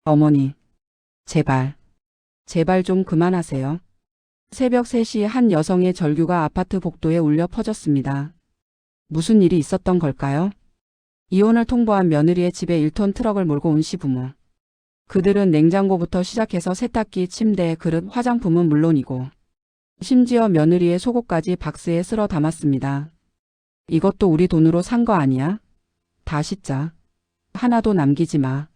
어머니, 제발, 제발 좀 그만하세요. 새벽 3시 한 여성의 절규가 아파트 복도에 울려 퍼졌습니다. 무슨 일이 있었던 걸까요? 이혼을 통보한 며느리의 집에 1톤 트럭을 몰고 온 시부모. 그들은 냉장고부터 시작해서 세탁기, 침대, 그릇, 화장품은 물론이고 심지어 며느리의 속옷까지 박스에 쓸어 담았습니다. 이것도 우리 돈으로 산 거 아니야? 다 씻자. 하나도 남기지 마.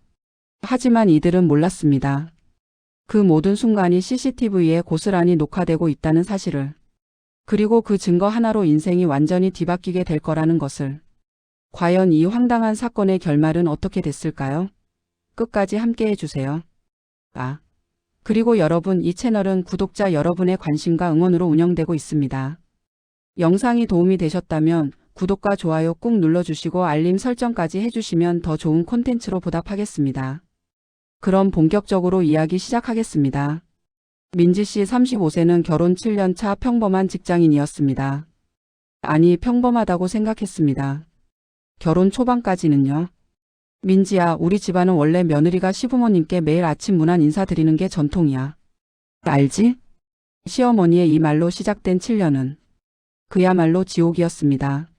하지만 이들은 몰랐습니다. 그 모든 순간이 CCTV에 고스란히 녹화되고 있다는 사실을. 그리고 그 증거 하나로 인생이 완전히 뒤바뀌게 될 거라는 것을. 과연 이 황당한 사건의 결말은 어떻게 됐을까요? 끝까지 함께 해주세요. 그리고 여러분, 이 채널은 구독자 여러분의 관심과 응원으로 운영되고 있습니다. 영상이 도움이 되셨다면 구독과 좋아요 꾹 눌러주시고 알림 설정까지 해주시면 더 좋은 콘텐츠로 보답하겠습니다. 그럼 본격적으로 이야기 시작하겠습니다. 민지 씨 35세는 결혼 7년 차 평범한 직장인이었습니다. 아니, 평범하다고 생각했습니다. 결혼 초반까지는요. 민지야, 우리 집안은 원래 며느리가 시부모님께 매일 아침 문안 인사드리는 게 전통이야. 알지? 시어머니의 이 말로 시작된 7년은 그야말로 지옥이었습니다.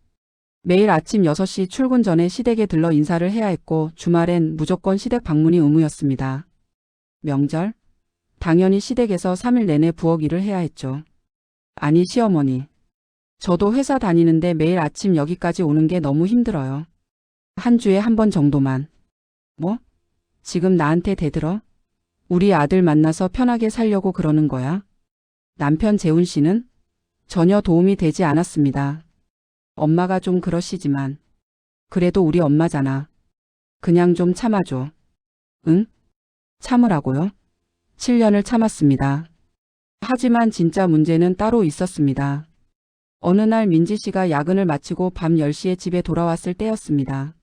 매일 아침 6시 출근 전에 시댁에 들러 인사를 해야 했고 주말엔 무조건 시댁 방문이 의무였습니다. 명절? 당연히 시댁에서 3일 내내 부엌 일을 해야 했죠. 아니, 시어머니. 저도 회사 다니는데 매일 아침 여기까지 오는 게 너무 힘들어요. 한 주에 한 번 정도만. 뭐? 지금 나한테 대들어? 우리 아들 만나서 편하게 살려고 그러는 거야? 남편 재훈 씨는 전혀 도움이 되지 않았습니다. 엄마가 좀 그러시지만 그래도 우리 엄마잖아. 그냥 좀 참아줘. 응? 참으라고요? 7년을 참았습니다. 하지만 진짜 문제는 따로 있었습니다. 어느 날 민지 씨가 야근을 마치고 밤 10시에 집에 돌아왔을 때였습니다.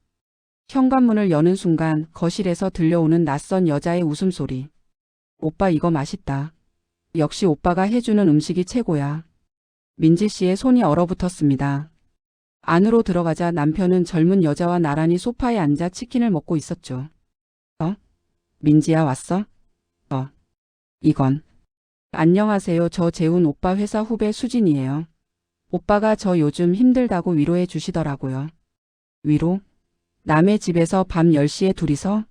현관문을 여는 순간 거실에서 들려오는 낯선 여자의 웃음소리. 오빠, 이거 맛있다. 역시 오빠가 해주는 음식이 최고야. 민지 씨의 손이 얼어붙었습니다. 안으로 들어가자 남편은 젊은 여자와 나란히 소파에 앉아 치킨을 먹고 있었죠. 민지야, 왔어? 이건. 안녕하세요. 저 재훈 오빠 회사 후배 수진이에요. 오빠가 저 요즘 힘들다고 위로해 주시더라고요. 위로? 남의 집에서 밤 10시에 둘이서?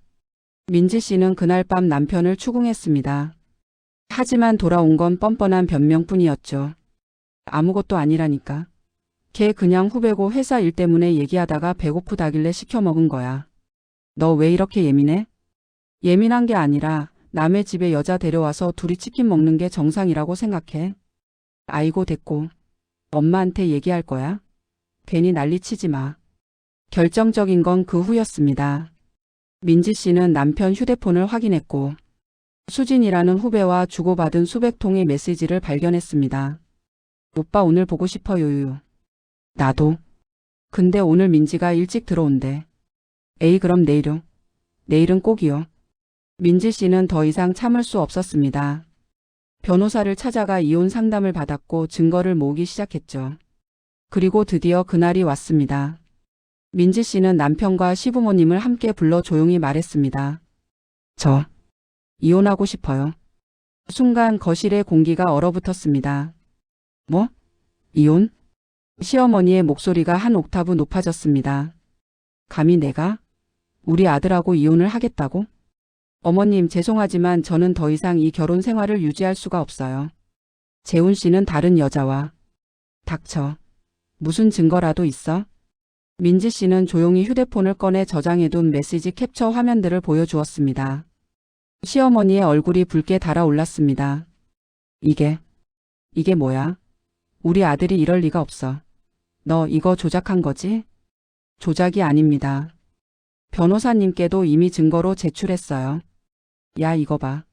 민지 씨는 그날 밤 남편을 추궁했습니다. 하지만 돌아온 건 뻔뻔한 변명뿐이었죠. 아무것도 아니라니까. 걔 그냥 후배고 회사 일 때문에 얘기하다가 배고프다길래 시켜 먹은 거야. 너 왜 이렇게 예민해? 예민한 게 아니라 남의 집에 여자 데려와서 둘이 치킨 먹는 게 정상이라고 생각해. 아이고, 됐고. 엄마한테 얘기할 거야? 괜히 난리치지 마. 결정적인 건 그 후였습니다. 민지 씨는 남편 휴대폰을 확인했고 수진이라는 후배와 주고받은 수백 통의 메시지를 발견했습니다. 오빠 오늘 보고 싶어요. 나도. 근데 오늘 민지가 일찍 들어온대. 에이, 그럼 내일요? 내일은 꼭이요. 민지 씨는 더 이상 참을 수 없었습니다. 변호사를 찾아가 이혼 상담을 받았고 증거를 모으기 시작했죠. 그리고 드디어 그날이 왔습니다. 민지 씨는 남편과 시부모님을 함께 불러 조용히 말했습니다. 저 이혼하고 싶어요. 순간 거실의 공기가 얼어붙었습니다. 뭐? 이혼? 시어머니의 목소리가 한 옥타브 높아졌습니다. 감히 내가? 우리 아들하고 이혼을 하겠다고? 어머님, 죄송하지만 저는 더 이상 이 결혼 생활을 유지할 수가 없어요. 재훈 씨는 다른 여자와. 닥쳐. 무슨 증거라도 있어? 민지 씨는 조용히 휴대폰을 꺼내 저장해둔 메시지 캡처 화면들을 보여주었습니다. 시어머니의 얼굴이 붉게 달아올랐습니다. 이게 뭐야? 우리 아들이 이럴 리가 없어. 너 이거 조작한 거지? 조작이 아닙니다. 변호사님께도 이미 증거로 제출했어요. 야, 이거 봐.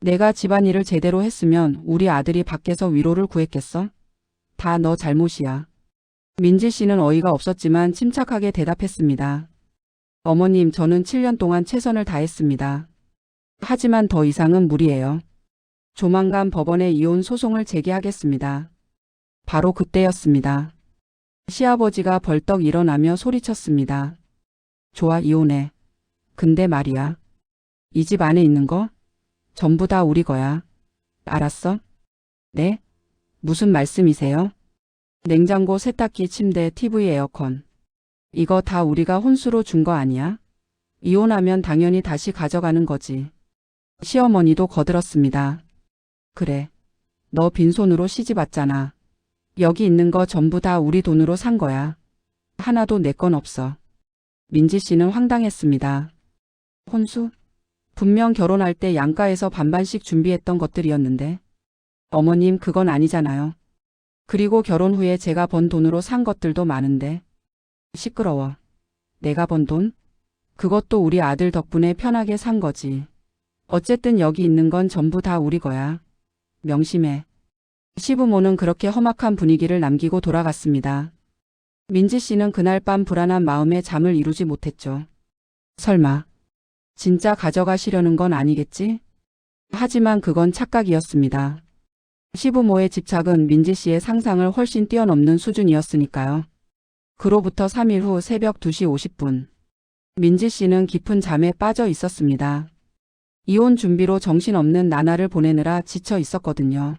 내가 집안일을 제대로 했으면 우리 아들이 밖에서 위로를 구했겠어? 다 너 잘못이야. 민지 씨는 어이가 없었지만 침착하게 대답했습니다. 어머님, 저는 7년 동안 최선을 다했습니다. 하지만 더 이상은 무리예요. 조만간 법원에 이혼 소송을 제기하겠습니다. 바로 그때였습니다. 시아버지가 벌떡 일어나며 소리쳤습니다. 좋아, 이혼해. 근데 말이야. 이 집 안에 있는 거 전부 다 우리 거야. 알았어? 네? 무슨 말씀이세요? 냉장고, 세탁기, 침대, TV, 에어컨. 이거 다 우리가 혼수로 준 거 아니야? 이혼하면 당연히 다시 가져가는 거지. 시어머니도 거들었습니다. 그래. 너 빈손으로 시집 왔잖아. 여기 있는 거 전부 다 우리 돈으로 산 거야. 하나도 내 건 없어. 민지 씨는 황당했습니다. 혼수? 분명 결혼할 때 양가에서 반반씩 준비했던 것들이었는데. 어머님, 그건 아니잖아요. 그리고 결혼 후에 제가 번 돈으로 산 것들도 많은데. 시끄러워. 내가 번 돈? 그것도 우리 아들 덕분에 편하게 산 거지. 어쨌든 여기 있는 건 전부 다 우리 거야. 명심해. 시부모는 그렇게 험악한 분위기를 남기고 돌아갔습니다. 민지 씨는 그날 밤 불안한 마음에 잠을 이루지 못했죠. 설마 진짜 가져가시려는 건 아니겠지? 하지만 그건 착각이었습니다. 시부모의 집착은 민지 씨의 상상을 훨씬 뛰어넘는 수준이었으니까요. 그로부터 3일 후 새벽 2시 50분. 민지 씨는 깊은 잠에 빠져 있었습니다. 이혼 준비로 정신없는 나날을 보내느라 지쳐 있었거든요.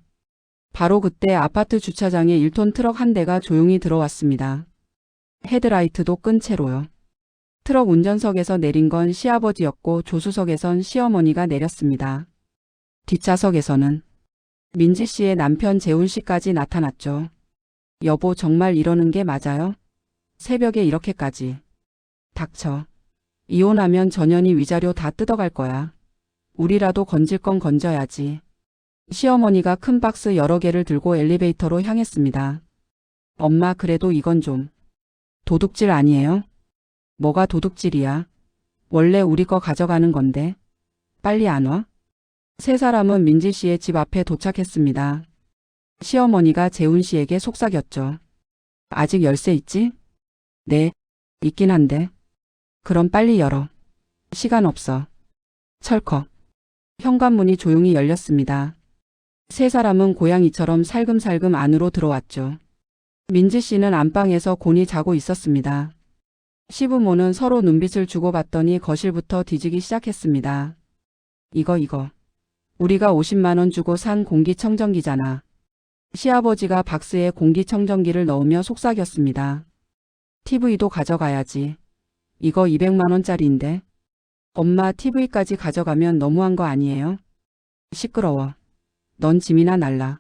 바로 그때 아파트 주차장에 1톤 트럭 한 대가 조용히 들어왔습니다. 헤드라이트도 끈 채로요. 트럭 운전석에서 내린 건 시아버지였고 조수석에선 시어머니가 내렸습니다. 뒷좌석에서는 민지 씨의 남편 재훈 씨까지 나타났죠. 여보, 정말 이러는 게 맞아요? 새벽에 이렇게까지. 닥쳐. 이혼하면 전현이 위자료 다 뜯어갈 거야. 우리라도 건질 건 건져야지. 시어머니가 큰 박스 여러 개를 들고 엘리베이터로 향했습니다. 엄마, 그래도 이건 좀 도둑질 아니에요? 뭐가 도둑질이야? 원래 우리 거 가져가는 건데. 빨리 안 와? 세 사람은 민지 씨의 집 앞에 도착했습니다. 시어머니가 재훈 씨에게 속삭였죠. 아직 열쇠 있지? 네, 있긴 한데. 그럼 빨리 열어. 시간 없어. 철컥. 현관문이 조용히 열렸습니다. 세 사람은 고양이처럼 살금살금 안으로 들어왔죠. 민지 씨는 안방에서 곤히 자고 있었습니다. 시부모는 서로 눈빛을 주고받더니 거실부터 뒤지기 시작했습니다. 이거. 우리가 50만 원 주고 산 공기청정기잖아. 시아버지가 박스에 공기청정기를 넣으며 속삭였습니다. TV도 가져가야지. 이거 200만 원짜리인데. 엄마, TV까지 가져가면 너무한 거 아니에요? 시끄러워. 넌 짐이나 날라.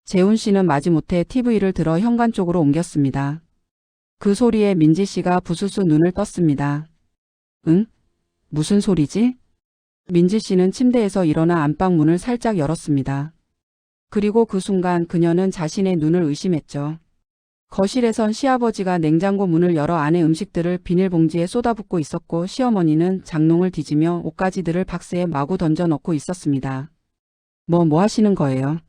재훈 씨는 마지못해 TV를 들어 현관 쪽으로 옮겼습니다. 그 소리에 민지 씨가 부스스 눈을 떴습니다. 응? 무슨 소리지? 민지 씨는 침대에서 일어나 안방 문을 살짝 열었습니다. 그리고 그 순간 그녀는 자신의 눈을 의심했죠. 거실에선 시아버지가 냉장고 문을 열어 안에 음식들을 비닐봉지에 쏟아붓고 있었고 시어머니는 장롱을 뒤지며 옷가지들을 박스에 마구 던져 넣고 있었습니다. 뭐 하시는 거예요?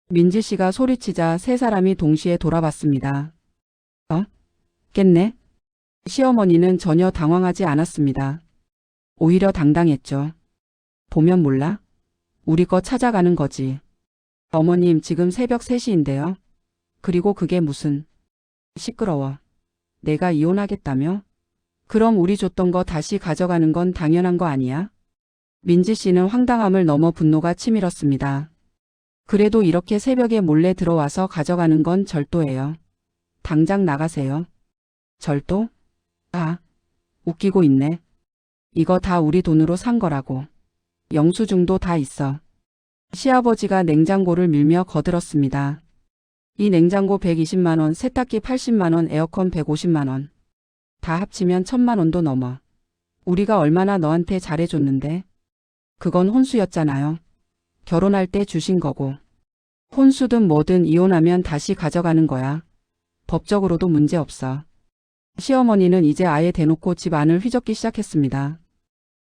민지 씨가 소리치자 세 사람이 동시에 돌아봤습니다. 깼네? 시어머니는 전혀 당황하지 않았습니다. 오히려 당당했죠. 보면 몰라? 우리 거 찾아가는 거지. 어머님, 지금 새벽 3시인데요. 그리고 그게 무슨... 시끄러워. 내가 이혼하겠다며? 그럼 우리 줬던 거 다시 가져가는 건 당연한 거 아니야? 민지 씨는 황당함을 넘어 분노가 치밀었습니다. 그래도 이렇게 새벽에 몰래 들어와서 가져가는 건 절도예요. 당장 나가세요. 절도? 아, 웃기고 있네. 이거 다 우리 돈으로 산 거라고. 영수증도 다 있어. 시아버지가 냉장고를 밀며 거들었습니다. 이 냉장고 120만 원, 세탁기 80만 원, 에어컨 150만 원. 다 합치면 1000만 원도 넘어. 우리가 얼마나 너한테 잘해줬는데. 그건 혼수였잖아요. 결혼할 때 주신 거고. 혼수든 뭐든 이혼하면 다시 가져가는 거야. 법적으로도 문제 없어. 시어머니는 이제 아예 대놓고 집 안을 휘젓기 시작했습니다.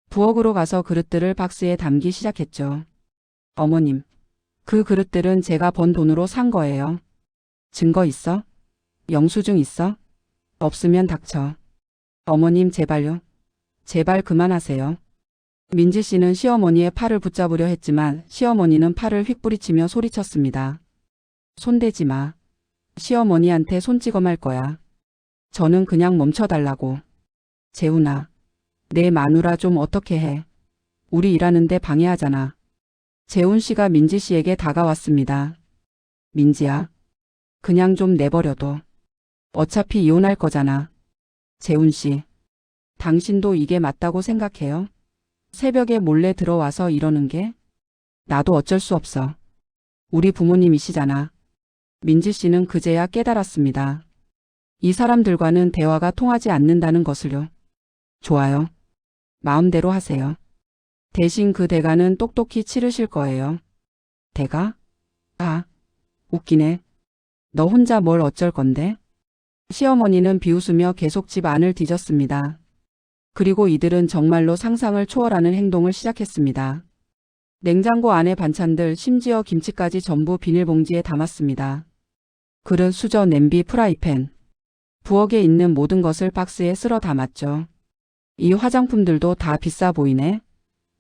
부엌으로 가서 그릇들을 박스에 담기 시작했죠. 어머님, 그 그릇들은 제가 번 돈으로 산 거예요. 증거 있어? 영수증 있어? 없으면 닥쳐. 어머님, 제발요. 제발 그만하세요. 민지 씨는 시어머니의 팔을 붙잡으려 했지만 시어머니는 팔을 휙부리치며 소리쳤습니다. 손대지 마. 시어머니한테 손찌검 할 거야. 저는 그냥 멈춰달라고. 재훈아, 내 마누라 좀 어떻게 해. 우리 일하는데 방해하잖아. 재훈 씨가 민지 씨에게 다가왔습니다. 민지야, 그냥 좀 내버려둬. 어차피 이혼할 거잖아. 재훈 씨, 당신도 이게 맞다고 생각해요? 새벽에 몰래 들어와서 이러는 게? 나도 어쩔 수 없어. 우리 부모님이시잖아. 민지 씨는 그제야 깨달았습니다. 이 사람들과는 대화가 통하지 않는다는 것을요. 좋아요. 마음대로 하세요. 대신 그 대가는 똑똑히 치르실 거예요. 대가? 아, 웃기네. 너 혼자 뭘 어쩔 건데? 시어머니는 비웃으며 계속 집 안을 뒤졌습니다. 그리고 이들은 정말로 상상을 초월하는 행동을 시작했습니다. 냉장고 안에 반찬들, 심지어 김치까지 전부 비닐봉지에 담았습니다. 그릇, 수저, 냄비, 프라이팬. 부엌에 있는 모든 것을 박스에 쓸어 담았죠. 이 화장품들도 다 비싸 보이네.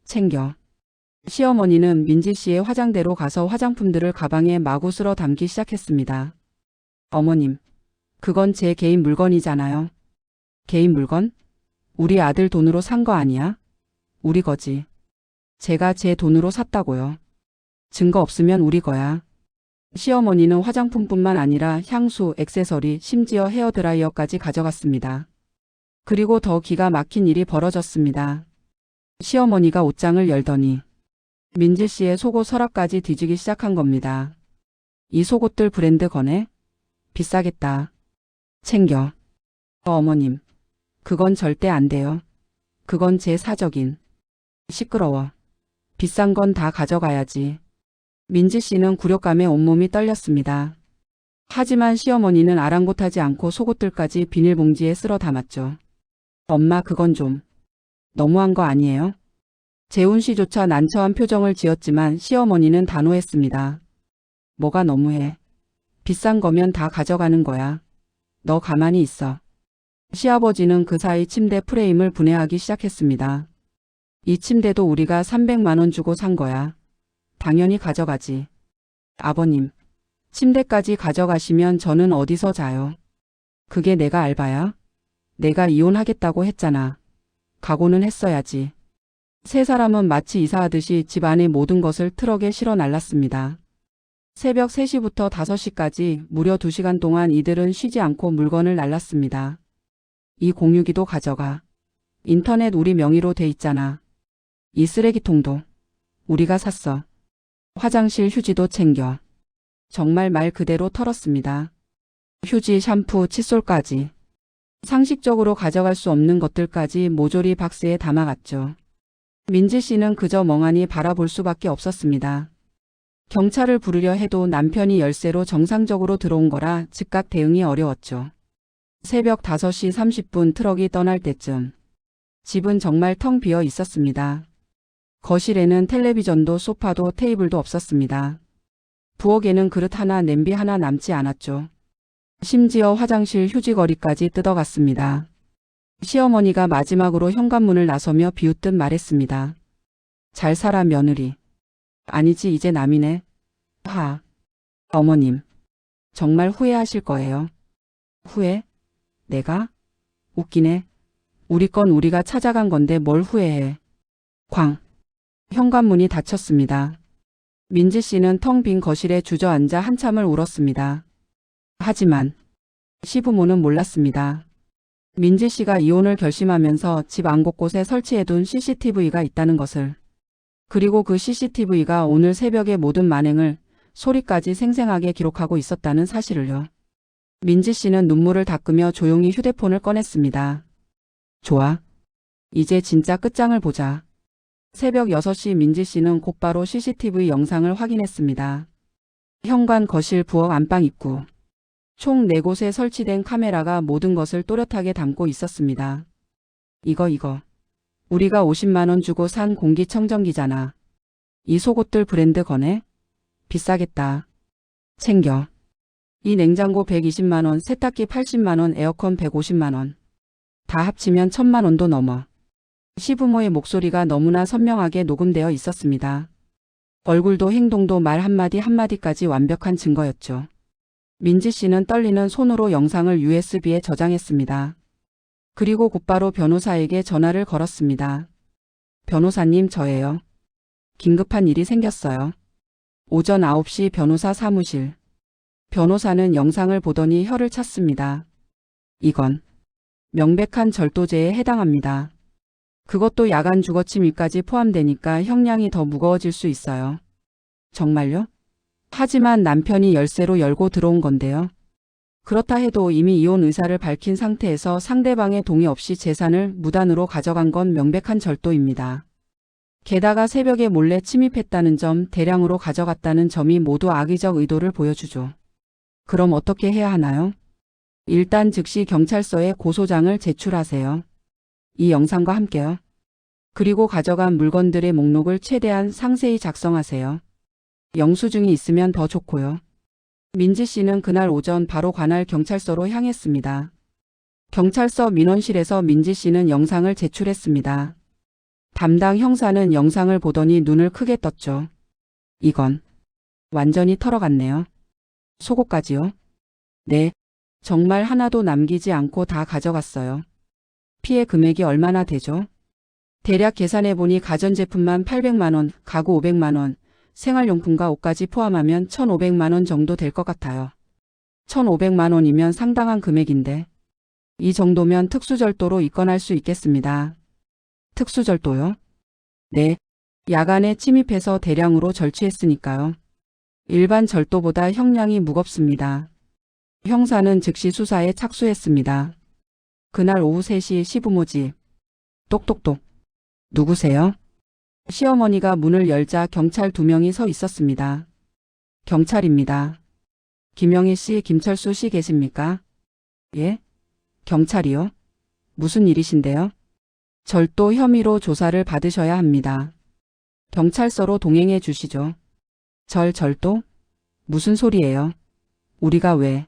챙겨. 시어머니는 민지 씨의 화장대로 가서 화장품들을 가방에 마구 쓸어 담기 시작했습니다. 어머님, 그건 제 개인 물건이잖아요. 개인 물건? 우리 아들 돈으로 산 거 아니야? 우리 거지. 제가 제 돈으로 샀다고요. 증거 없으면 우리 거야. 시어머니는 화장품뿐만 아니라 향수, 액세서리, 심지어 헤어드라이어까지 가져갔습니다. 그리고 더 기가 막힌 일이 벌어졌습니다. 시어머니가 옷장을 열더니 민지 씨의 속옷 서랍까지 뒤지기 시작한 겁니다. 이 속옷들 브랜드 거네? 비싸겠다. 챙겨. 어머님, 그건 절대 안 돼요. 그건 제 사적인. 시끄러워. 비싼 건 다 가져가야지. 민지 씨는 굴욕감에 온몸이 떨렸습니다. 하지만 시어머니는 아랑곳하지 않고 속옷들까지 비닐봉지에 쓸어 담았죠. 엄마, 그건 좀 너무한 거 아니에요? 재훈 씨조차 난처한 표정을 지었지만 시어머니는 단호했습니다. 뭐가 너무해. 비싼 거면 다 가져가는 거야. 너 가만히 있어. 시아버지는 그 사이 침대 프레임을 분해하기 시작했습니다. 이 침대도 우리가 300만 원 주고 산 거야. 당연히 가져가지. 아버님, 침대까지 가져가시면 저는 어디서 자요? 그게 내가 알바야? 내가 이혼하겠다고 했잖아. 각오는 했어야지. 세 사람은 마치 이사하듯이 집 안의 모든 것을 트럭에 실어 날랐습니다. 새벽 3시부터 5시까지 무려 2시간 동안 이들은 쉬지 않고 물건을 날랐습니다. 이 공유기도 가져가. 인터넷 우리 명의로 돼 있잖아. 이 쓰레기통도 우리가 샀어. 화장실 휴지도 챙겨. 정말 말 그대로 털었습니다. 휴지, 샴푸, 칫솔까지. 상식적으로 가져갈 수 없는 것들까지 모조리 박스에 담아갔죠. 민지 씨는 그저 멍하니 바라볼 수밖에 없었습니다. 경찰을 부르려 해도 남편이 열쇠로 정상적으로 들어온 거라 즉각 대응이 어려웠죠. 새벽 5시 30분 트럭이 떠날 때쯤 집은 정말 텅 비어 있었습니다. 거실에는 텔레비전도 소파도 테이블도 없었습니다. 부엌에는 그릇 하나, 냄비 하나 남지 않았죠. 심지어 화장실 휴지거리까지 뜯어갔습니다. 시어머니가 마지막으로 현관문을 나서며 비웃듯 말했습니다. 잘 살아 며느리. 아니지, 이제 남이네. 하. 어머님, 정말 후회하실 거예요. 후회? 내가? 웃기네. 우리 건 우리가 찾아간 건데 뭘 후회해. 쾅. 현관문이 닫혔습니다. 민지 씨는 텅 빈 거실에 주저앉아 한참을 울었습니다. 하지만 시부모는 몰랐습니다. 민지 씨가 이혼을 결심하면서 집 안 곳곳에 설치해둔 CCTV가 있다는 것을. 그리고 그 CCTV가 오늘 새벽의 모든 만행을 소리까지 생생하게 기록하고 있었다는 사실을요. 민지 씨는 눈물을 닦으며 조용히 휴대폰을 꺼냈습니다. 좋아. 이제 진짜 끝장을 보자. 새벽 6시 민지 씨는 곧바로 CCTV 영상을 확인했습니다. 현관, 거실, 부엌, 안방 입구. 총 4곳에 설치된 카메라가 모든 것을 또렷하게 담고 있었습니다. 이거. 우리가 50만 원 주고 산 공기청정기잖아. 이 속옷들 브랜드 거네? 비싸겠다. 챙겨. 이 냉장고 120만 원, 세탁기 80만 원, 에어컨 150만 원. 다 합치면 1000만 원도 넘어. 시부모의 목소리가 너무나 선명하게 녹음되어 있었습니다. 얼굴도 행동도 말 한마디 한마디까지 완벽한 증거였죠. 민지 씨는 떨리는 손으로 영상을 USB에 저장했습니다. 그리고 곧바로 변호사에게 전화를 걸었습니다. 변호사님, 저예요. 긴급한 일이 생겼어요. 오전 9시 변호사 사무실. 변호사는 영상을 보더니 혀를 찼습니다. 이건 명백한 절도죄에 해당합니다. 그것도 야간 주거침입까지 포함되니까 형량이 더 무거워질 수 있어요. 정말요? 하지만 남편이 열쇠로 열고 들어온 건데요. 그렇다 해도 이미 이혼 의사를 밝힌 상태에서 상대방의 동의 없이 재산을 무단으로 가져간 건 명백한 절도입니다. 게다가 새벽에 몰래 침입했다는 점, 대량으로 가져갔다는 점이 모두 악의적 의도를 보여주죠. 그럼 어떻게 해야 하나요? 일단 즉시 경찰서에 고소장을 제출하세요. 이 영상과 함께요. 그리고 가져간 물건들의 목록을 최대한 상세히 작성하세요. 영수증이 있으면 더 좋고요. 민지 씨는 그날 오전 바로 관할 경찰서로 향했습니다. 경찰서 민원실에서 민지 씨는 영상을 제출했습니다. 담당 형사는 영상을 보더니 눈을 크게 떴죠. 이건 완전히 털어갔네요. 속옷까지요? 네, 정말 하나도 남기지 않고 다 가져갔어요. 피해 금액이 얼마나 되죠? 대략 계산해보니 가전제품만 800만 원, 가구 500만 원, 생활용품과 옷까지 포함하면 1,500만 원 정도 될 것 같아요. 1,500만 원이면 상당한 금액인데 이 정도면 특수절도로 입건할 수 있겠습니다. 특수절도요? 네, 야간에 침입해서 대량으로 절취했으니까요. 일반 절도보다 형량이 무겁습니다. 형사는 즉시 수사에 착수했습니다. 그날 오후 3시 시부모 집. 똑똑똑. 누구세요? 시어머니가 문을 열자 경찰 2명이 서 있었습니다. 경찰입니다. 김영희 씨, 김철수 씨 계십니까? 예? 경찰이요? 무슨 일이신데요? 절도 혐의로 조사를 받으셔야 합니다. 경찰서로 동행해 주시죠. 절도? 무슨 소리예요? 우리가 왜?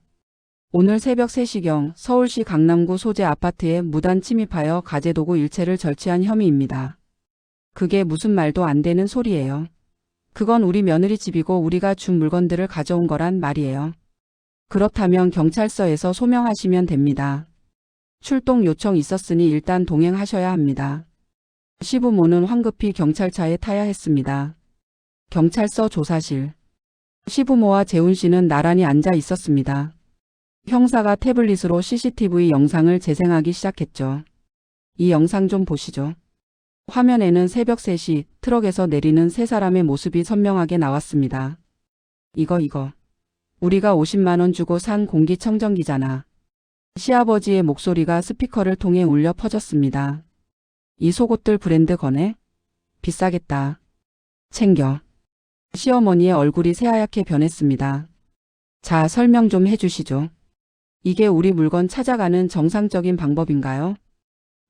오늘 새벽 3시경 서울시 강남구 소재 아파트에 무단 침입하여 가재도구 일체를 절취한 혐의입니다. 그게 무슨 말도 안 되는 소리예요. 그건 우리 며느리 집이고 우리가 준 물건들을 가져온 거란 말이에요. 그렇다면 경찰서에서 소명하시면 됩니다. 출동 요청 있었으니 일단 동행하셔야 합니다. 시부모는 황급히 경찰차에 타야 했습니다. 경찰서 조사실. 시부모와 재훈 씨는 나란히 앉아 있었습니다. 형사가 태블릿으로 CCTV 영상을 재생하기 시작했죠. 이 영상 좀 보시죠. 화면에는 새벽 3시 트럭에서 내리는 세 사람의 모습이 선명하게 나왔습니다. 이거. 우리가 50만 원 주고 산 공기청정기잖아. 시아버지의 목소리가 스피커를 통해 울려 퍼졌습니다. 이 속옷들 브랜드 거네? 비싸겠다. 챙겨. 시어머니의 얼굴이 새하얗게 변했습니다. 자, 설명 좀 해주시죠. 이게 우리 물건 찾아가는 정상적인 방법인가요?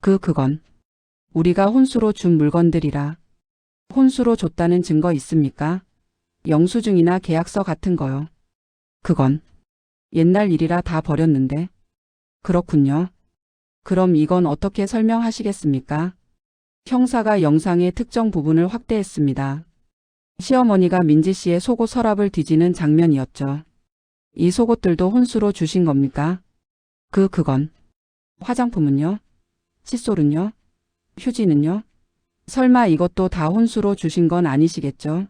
그건 우리가 혼수로 준 물건들이라. 혼수로 줬다는 증거 있습니까? 영수증이나 계약서 같은 거요. 그건 옛날 일이라 다 버렸는데. 그렇군요. 그럼 이건 어떻게 설명하시겠습니까? 형사가 영상의 특정 부분을 확대했습니다. 시어머니가 민지 씨의 속옷 서랍을 뒤지는 장면이었죠. 이 속옷들도 혼수로 주신 겁니까? 그건. 화장품은요? 칫솔은요? 휴지는요? 설마 이것도 다 혼수로 주신 건 아니시겠죠?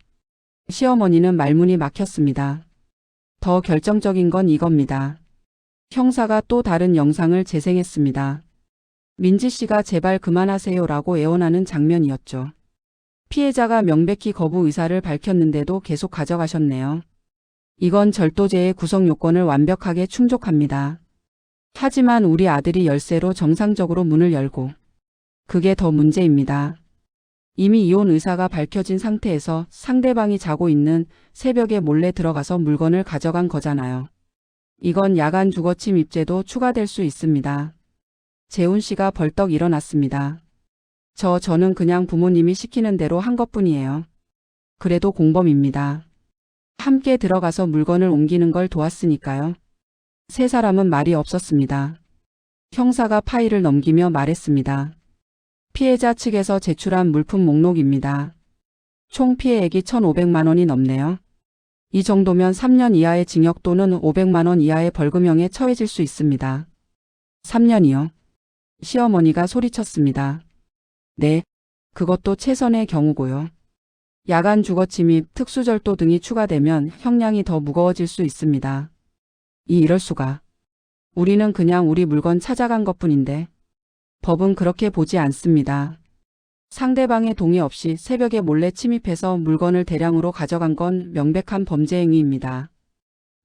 시어머니는 말문이 막혔습니다. 더 결정적인 건 이겁니다. 형사가 또 다른 영상을 재생했습니다. 민지 씨가 제발 그만하세요라고 애원하는 장면이었죠. 피해자가 명백히 거부 의사를 밝혔는데도 계속 가져가셨네요. 이건 절도죄의 구성 요건을 완벽하게 충족합니다. 하지만 우리 아들이 열쇠로 정상적으로 문을 열고 그게 더 문제입니다. 이미 이혼 의사가 밝혀진 상태에서 상대방이 자고 있는 새벽에 몰래 들어가서 물건을 가져간 거잖아요. 이건 야간 주거 침입죄도 추가될 수 있습니다. 재훈 씨가 벌떡 일어났습니다. 저는 그냥 부모님이 시키는 대로 한 것뿐이에요. 그래도 공범입니다. 함께 들어가서 물건을 옮기는 걸 도왔으니까요. 세 사람은 말이 없었습니다. 형사가 파일을 넘기며 말했습니다. 피해자 측에서 제출한 물품 목록입니다. 총 피해액이 1,500만 원이 넘네요. 이 정도면 3년 이하의 징역 또는 500만 원 이하의 벌금형에 처해질 수 있습니다. 3년이요? 시어머니가 소리쳤습니다. 네, 그것도 최선의 경우고요. 야간 주거침입, 특수절도 등이 추가되면 형량이 더 무거워질 수 있습니다. 이럴 수가. 우리는 그냥 우리 물건 찾아간 것뿐인데 법은 그렇게 보지 않습니다. 상대방의 동의 없이 새벽에 몰래 침입해서 물건을 대량으로 가져간 건 명백한 범죄 행위입니다.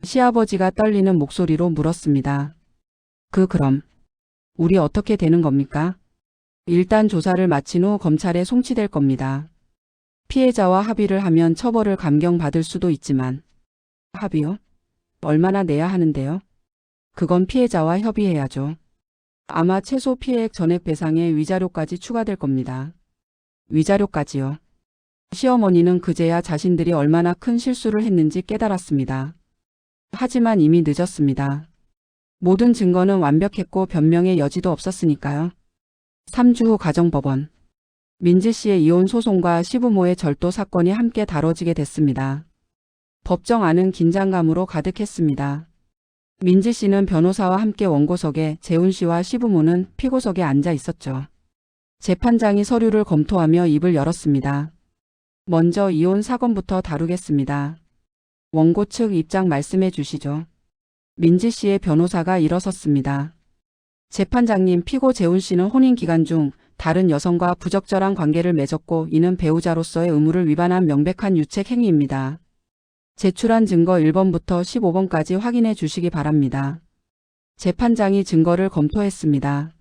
시아버지가 떨리는 목소리로 물었습니다. 그럼 우리 어떻게 되는 겁니까? 일단 조사를 마친 후 검찰에 송치될 겁니다. 피해자와 합의를 하면 처벌을 감경받을 수도 있지만 합의요? 얼마나 내야 하는데요? 그건 피해자와 협의해야죠. 아마 최소 피해액 전액 배상에 위자료까지 추가될 겁니다. 위자료까지요. 시어머니는 그제야 자신들이 얼마나 큰 실수를 했는지 깨달았습니다. 하지만 이미 늦었습니다. 모든 증거는 완벽했고 변명의 여지도 없었으니까요. 3주 후 가정법원. 민지 씨의 이혼 소송과 시부모의 절도 사건이 함께 다뤄지게 됐습니다. 법정 안은 긴장감으로 가득했습니다. 민지 씨는 변호사와 함께 원고석에, 재훈 씨와 시부모는 피고석에 앉아 있었죠. 재판장이 서류를 검토하며 입을 열었습니다. 먼저 이혼 사건부터 다루겠습니다. 원고 측 입장 말씀해 주시죠. 민지 씨의 변호사가 일어섰습니다. 재판장님, 피고 재훈 씨는 혼인 기간 중 다른 여성과 부적절한 관계를 맺었고 이는 배우자로서의 의무를 위반한 명백한 유책 행위입니다. 제출한 증거 1번부터 15번까지 확인해 주시기 바랍니다. 재판장이 증거를 검토했습니다.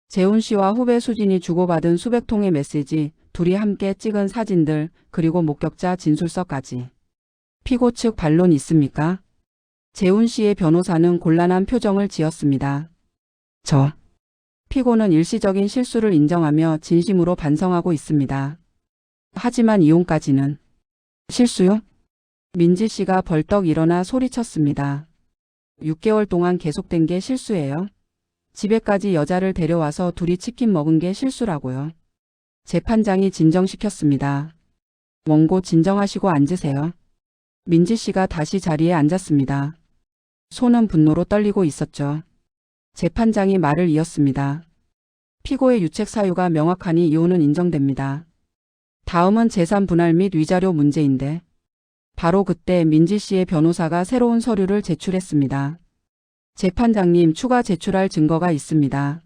재훈 씨와 후배 수진이 주고받은 수백 통의 메시지, 둘이 함께 찍은 사진들, 그리고 목격자 진술서까지. 피고 측 반론 있습니까? 재훈 씨의 변호사는 곤란한 표정을 지었습니다. 피고는 일시적인 실수를 인정하며 진심으로 반성하고 있습니다. 하지만 이혼까지는. 실수요? 민지 씨가 벌떡 일어나 소리쳤습니다. 6개월 동안 계속된 게 실수예요. 집에까지 여자를 데려와서 둘이 치킨 먹은 게 실수라고요. 재판장이 진정시켰습니다. 원고 진정하시고 앉으세요. 민지 씨가 다시 자리에 앉았습니다. 손은 분노로 떨리고 있었죠. 재판장이 말을 이었습니다. 피고의 유책 사유가 명확하니 이혼은 인정됩니다. 다음은 재산 분할 및 위자료 문제인데 바로 그때 민지 씨의 변호사가 새로운 서류를 제출했습니다. 재판장님, 추가 제출할 증거가 있습니다.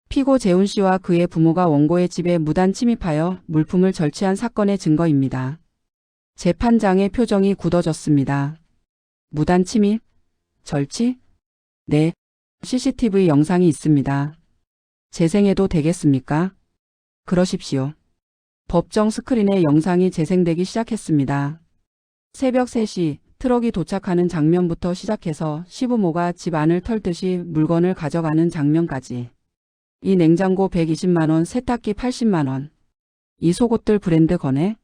피고 재훈 씨와 그의 부모가 원고의 집에 무단 침입하여 물품을 절취한 사건의 증거입니다. 재판장의 표정이 굳어졌습니다. 무단 침입? 절취? 네. CCTV 영상이 있습니다. 재생해도 되겠습니까? 그러십시오. 법정 스크린에 영상이 재생되기 시작했습니다. 새벽 3시 트럭이 도착하는 장면부터 시작해서 시부모가 집 안을 털듯이 물건을 가져가는 장면까지. 이 냉장고 120만 원, 세탁기 80만 원. 이 속옷들 브랜드 거네?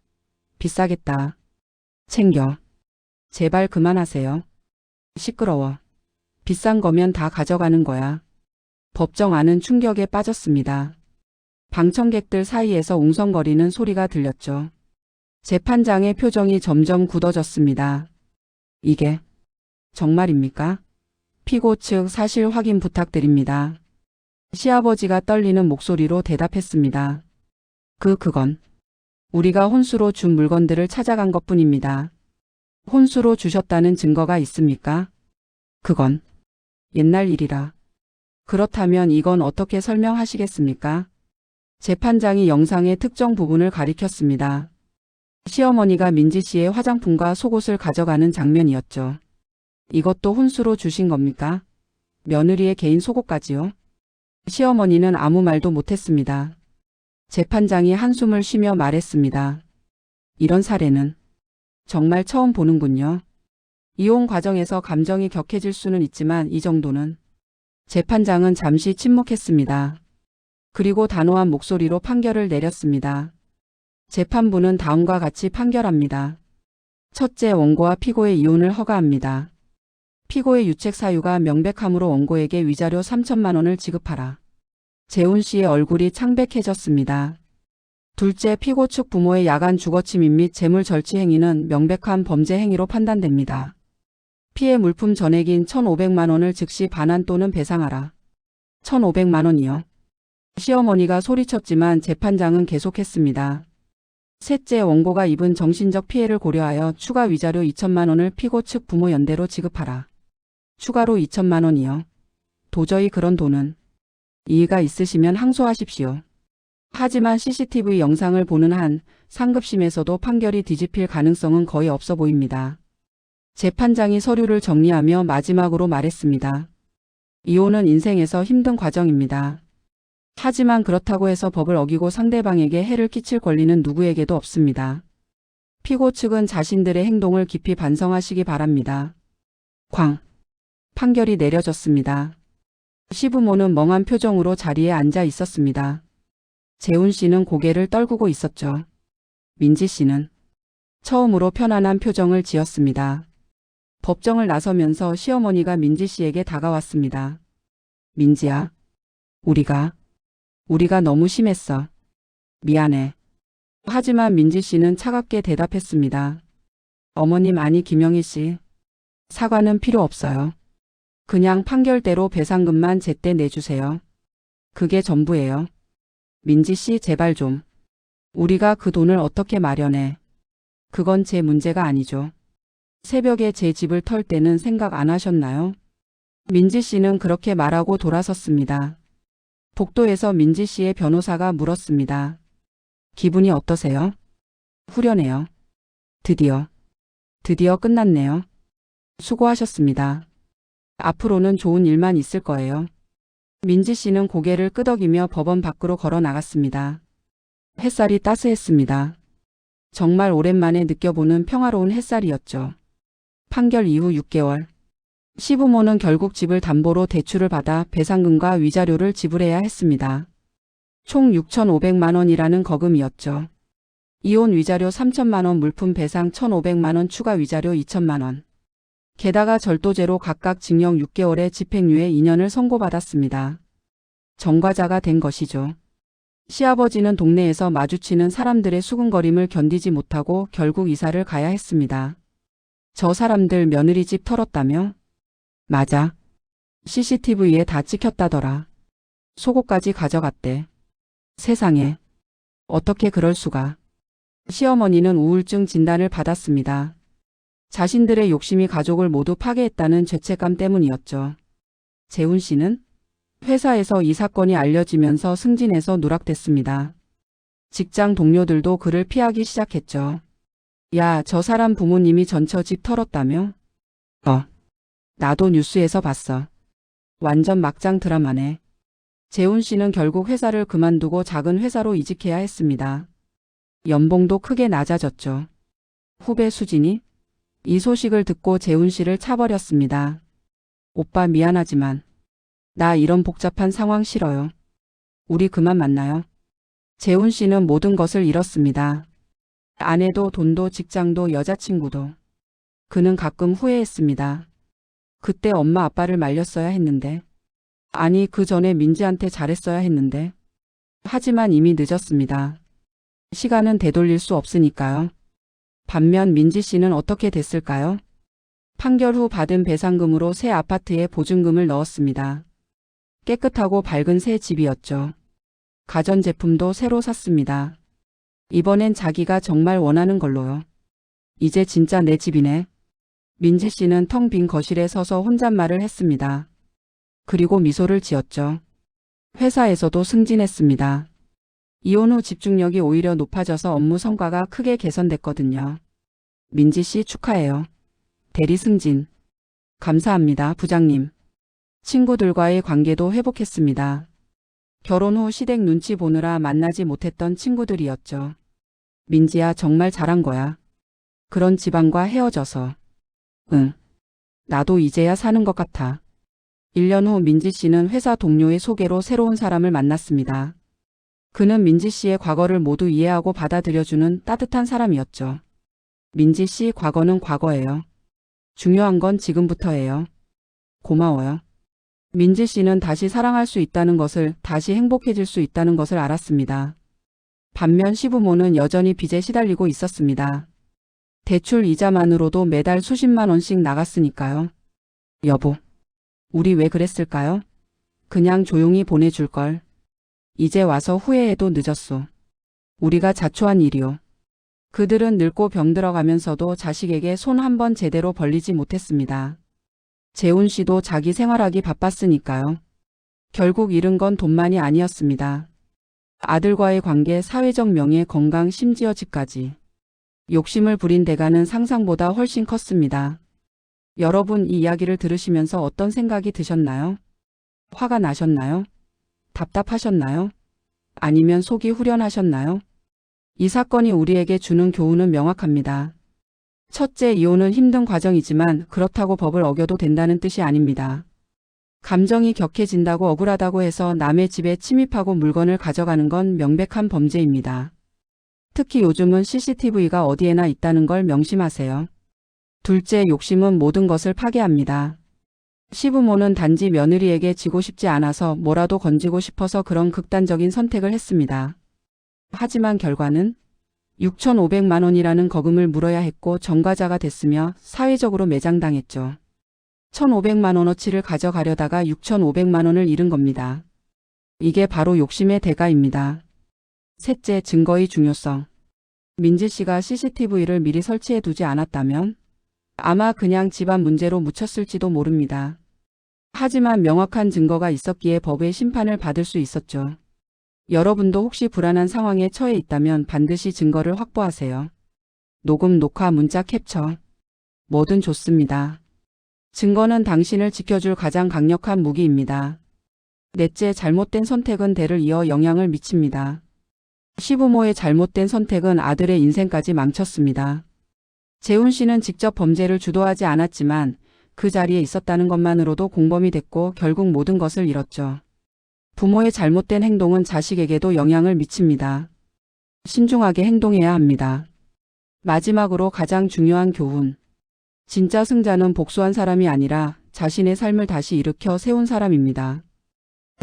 비싸겠다. 챙겨. 제발 그만하세요. 시끄러워. 비싼 거면 다 가져가는 거야. 법정 안은 충격에 빠졌습니다. 방청객들 사이에서 웅성거리는 소리가 들렸죠. 재판장의 표정이 점점 굳어졌습니다. 이게 정말입니까? 피고 측 사실 확인 부탁드립니다. 시아버지가 떨리는 목소리로 대답했습니다. 그건 우리가 혼수로 준 물건들을 찾아간 것뿐입니다. 혼수로 주셨다는 증거가 있습니까? 그건 옛날 일이라. 그렇다면 이건 어떻게 설명하시겠습니까? 재판장이 영상의 특정 부분을 가리켰습니다. 시어머니가 민지 씨의 화장품과 속옷을 가져가는 장면이었죠. 이것도 혼수로 주신 겁니까? 며느리의 개인 속옷까지요? 시어머니는 아무 말도 못했습니다. 재판장이 한숨을 쉬며 말했습니다. 이런 사례는 정말 처음 보는군요. 이혼 과정에서 감정이 격해질 수는 있지만 이 정도는. 재판장은 잠시 침묵했습니다. 그리고 단호한 목소리로 판결을 내렸습니다. 재판부는 다음과 같이 판결합니다. 첫째, 원고와 피고의 이혼을 허가합니다. 피고의 유책 사유가 명백하므로 원고에게 위자료 3천만 원을 지급하라. 재훈 씨의 얼굴이 창백해졌습니다. 둘째, 피고 측 부모의 야간 주거침입 및 재물 절취 행위는 명백한 범죄 행위로 판단됩니다. 피해 물품 전액인 1,500만 원을 즉시 반환 또는 배상하라. 1,500만 원이요. 시어머니가 소리쳤지만 재판장은 계속했습니다. 셋째 원고가 입은 정신적 피해를 고려하여 추가 위자료 2천만 원을 피고 측 부모 연대로 지급하라. 추가로 2천만 원이요. 도저히 그런 돈은. 이의가 있으시면 항소하십시오. 하지만 CCTV 영상을 보는 한 상급심에서도 판결이 뒤집힐 가능성은 거의 없어 보입니다. 재판장이 서류를 정리하며 마지막으로 말했습니다. 이혼은 인생에서 힘든 과정입니다. 하지만 그렇다고 해서 법을 어기고 상대방에게 해를 끼칠 권리는 누구에게도 없습니다. 피고 측은 자신들의 행동을 깊이 반성하시기 바랍니다. 판결이 내려졌습니다. 시부모는 멍한 표정으로 자리에 앉아 있었습니다. 재훈 씨는 고개를 떨구고 있었죠. 민지 씨는 처음으로 편안한 표정을 지었습니다. 법정을 나서면서 시어머니가 민지 씨에게 다가왔습니다. 민지야, 우리가 너무 심했어. 미안해. 하지만 민지 씨는 차갑게 대답했습니다. 어머님 아니 김영희 씨. 사과는 필요 없어요. 그냥 판결대로 배상금만 제때 내주세요. 그게 전부예요. 민지 씨 제발 좀. 우리가 그 돈을 어떻게 마련해. 그건 제 문제가 아니죠. 새벽에 제 집을 털 때는 생각 안 하셨나요? 민지 씨는 그렇게 말하고 돌아섰습니다. 복도에서 민지 씨의 변호사가 물었습니다. 기분이 어떠세요? 후련해요. 드디어 끝났네요. 수고하셨습니다. 앞으로는 좋은 일만 있을 거예요. 민지 씨는 고개를 끄덕이며 법원 밖으로 걸어 나갔습니다. 햇살이 따스했습니다. 정말 오랜만에 느껴보는 평화로운 햇살이었죠. 판결 이후 6개월. 시부모는 결국 집을 담보로 대출을 받아 배상금과 위자료를 지불해야 했습니다. 총 6,500만 원이라는 거금이었죠. 이혼 위자료 3천만 원, 물품 배상 1,500만 원, 추가 위자료 2천만 원. 게다가 절도죄로 각각 징역 6개월에 집행유예 2년을 선고받았습니다. 전과자가 된 것이죠. 시아버지는 동네에서 마주치는 사람들의 수군거림을 견디지 못하고 결국 이사를 가야 했습니다. 저 사람들 며느리 집 털었다며? 맞아. CCTV에 다 찍혔다더라. 속옷까지 가져갔대. 세상에. 어떻게 그럴 수가. 시어머니는 우울증 진단을 받았습니다. 자신들의 욕심이 가족을 모두 파괴했다는 죄책감 때문이었죠. 재훈 씨는 회사에서 이 사건이 알려지면서 승진해서 누락됐습니다. 직장 동료들도 그를 피하기 시작했죠. 야, 저 사람 부모님이 전처 집 털었다며? 나도 뉴스에서 봤어. 완전 막장 드라마네. 재훈 씨는 결국 회사를 그만두고 작은 회사로 이직해야 했습니다. 연봉도 크게 낮아졌죠. 후배 수진이 이 소식을 듣고 재훈 씨를 차버렸습니다. 오빠 미안하지만 나 이런 복잡한 상황 싫어요. 우리 그만 만나요. 재훈 씨는 모든 것을 잃었습니다. 아내도 돈도 직장도 여자친구도. 그는 가끔 후회했습니다. 그때 엄마 아빠를 말렸어야 했는데. 아니 그 전에 민지한테 잘했어야 했는데. 하지만 이미 늦었습니다. 시간은 되돌릴 수 없으니까요. 반면 민지 씨는 어떻게 됐을까요? 판결 후 받은 배상금으로 새 아파트에 보증금을 넣었습니다. 깨끗하고 밝은 새 집이었죠. 가전제품도 새로 샀습니다. 이번엔 자기가 정말 원하는 걸로요. 이제 진짜 내 집이네. 민지 씨는 텅 빈 거실에 서서 혼잣말을 했습니다. 그리고 미소를 지었죠. 회사에서도 승진했습니다. 이혼 후 집중력이 오히려 높아져서 업무 성과가 크게 개선됐거든요. 민지 씨 축하해요. 대리 승진. 감사합니다, 부장님. 친구들과의 관계도 회복했습니다. 결혼 후 시댁 눈치 보느라 만나지 못했던 친구들이었죠. 민지야 정말 잘한 거야. 그런 집안과 헤어져서. 응. 나도 이제야 사는 것 같아. 1년 후 민지 씨는 회사 동료의 소개로 새로운 사람을 만났습니다. 그는 민지 씨의 과거를 모두 이해하고 받아들여주는 따뜻한 사람이었죠. 민지 씨 과거는 과거예요. 중요한 건 지금부터예요. 고마워요. 민지 씨는 다시 사랑할 수 있다는 것을, 다시 행복해질 수 있다는 것을 알았습니다. 반면 시부모는 여전히 빚에 시달리고 있었습니다. 대출 이자만으로도 매달 수십만 원씩 나갔으니까요. 여보, 우리 왜 그랬을까요? 그냥 조용히 보내줄 걸. 이제 와서 후회해도 늦었소. 우리가 자초한 일이오. 그들은 늙고 병들어가면서도 자식에게 손 한 번 제대로 벌리지 못했습니다. 재훈 씨도 자기 생활하기 바빴으니까요. 결국 잃은 건 돈만이 아니었습니다. 아들과의 관계, 사회적 명예, 건강, 심지어 집까지. 욕심을 부린 대가는 상상보다 훨씬 컸습니다. 여러분 이 이야기를 들으시면서 어떤 생각이 드셨나요? 화가 나셨나요? 답답하셨나요? 아니면 속이 후련하셨나요? 이 사건이 우리에게 주는 교훈은 명확합니다. 첫째, 이혼은 힘든 과정이지만 그렇다고 법을 어겨도 된다는 뜻이 아닙니다. 감정이 격해진다고 억울하다고 해서 남의 집에 침입하고 물건을 가져가는 건 명백한 범죄입니다. 특히 요즘은 CCTV가 어디에나 있다는 걸 명심하세요. 둘째, 욕심은 모든 것을 파괴합니다. 시부모는 단지 며느리에게 지고 싶지 않아서 뭐라도 건지고 싶어서 그런 극단적인 선택을 했습니다. 하지만 결과는 6,500만 원이라는 거금을 물어야 했고 전과자가 됐으며 사회적으로 매장당했죠. 1,500만 원어치를 가져가려다가 6,500만 원을 잃은 겁니다. 이게 바로 욕심의 대가입니다. 셋째, 증거의 중요성. 민지 씨가 CCTV를 미리 설치해 두지 않았다면 아마 그냥 집안 문제로 묻혔을지도 모릅니다. 하지만 명확한 증거가 있었기에 법의 심판을 받을 수 있었죠. 여러분도 혹시 불안한 상황에 처해 있다면 반드시 증거를 확보하세요. 녹음, 녹화, 문자 캡처. 뭐든 좋습니다. 증거는 당신을 지켜줄 가장 강력한 무기입니다. 넷째, 잘못된 선택은 대를 이어 영향을 미칩니다. 시부모의 잘못된 선택은 아들의 인생까지 망쳤습니다. 재훈 씨는 직접 범죄를 주도하지 않았지만 그 자리에 있었다는 것만으로도 공범이 됐고 결국 모든 것을 잃었죠. 부모의 잘못된 행동은 자식에게도 영향을 미칩니다. 신중하게 행동해야 합니다. 마지막으로 가장 중요한 교훈. 진짜 승자는 복수한 사람이 아니라 자신의 삶을 다시 일으켜 세운 사람입니다.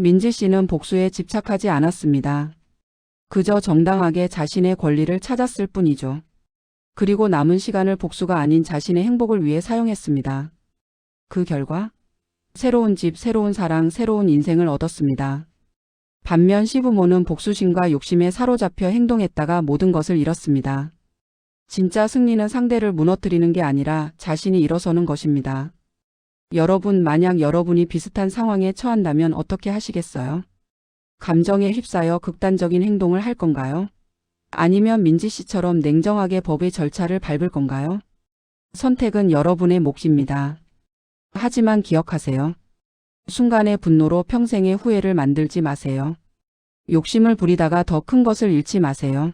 민지 씨는 복수에 집착하지 않았습니다. 그저 정당하게 자신의 권리를 찾았을 뿐이죠. 그리고 남은 시간을 복수가 아닌 자신의 행복을 위해 사용했습니다. 그 결과 새로운 집, 새로운 사랑, 새로운 인생을 얻었습니다. 반면 시부모는 복수심과 욕심에 사로잡혀 행동했다가 모든 것을 잃었습니다. 진짜 승리는 상대를 무너뜨리는 게 아니라 자신이 일어서는 것입니다. 여러분, 만약 여러분이 비슷한 상황에 처한다면 어떻게 하시겠어요? 감정에 휩싸여 극단적인 행동을 할 건가요? 아니면 민지 씨처럼 냉정하게 법의 절차를 밟을 건가요? 선택은 여러분의 몫입니다. 하지만 기억하세요. 순간의 분노로 평생의 후회를 만들지 마세요. 욕심을 부리다가 더 큰 것을 잃지 마세요.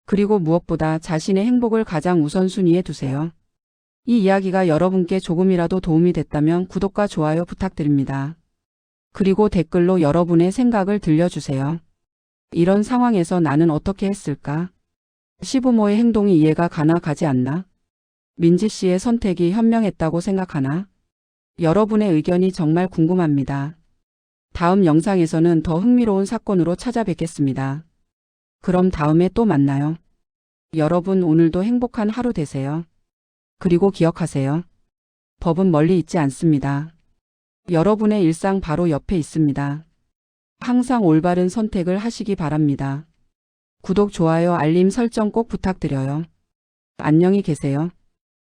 그리고 무엇보다 자신의 행복을 가장 우선순위에 두세요. 이 이야기가 여러분께 조금이라도 도움이 됐다면 구독과 좋아요 부탁드립니다. 그리고 댓글로 여러분의 생각을 들려주세요. 이런 상황에서 나는 어떻게 했을까? 시부모의 행동이 이해가 가지 않나? 민지 씨의 선택이 현명했다고 생각하나? 여러분의 의견이 정말 궁금합니다. 다음 영상에서는 더 흥미로운 사건으로 찾아뵙겠습니다. 그럼 다음에 또 만나요. 여러분, 오늘도 행복한 하루 되세요. 그리고 기억하세요. 법은 멀리 있지 않습니다. 여러분의 일상 바로 옆에 있습니다. 항상 올바른 선택을 하시기 바랍니다. 구독, 좋아요, 알림 설정 꼭 부탁드려요. 안녕히 계세요.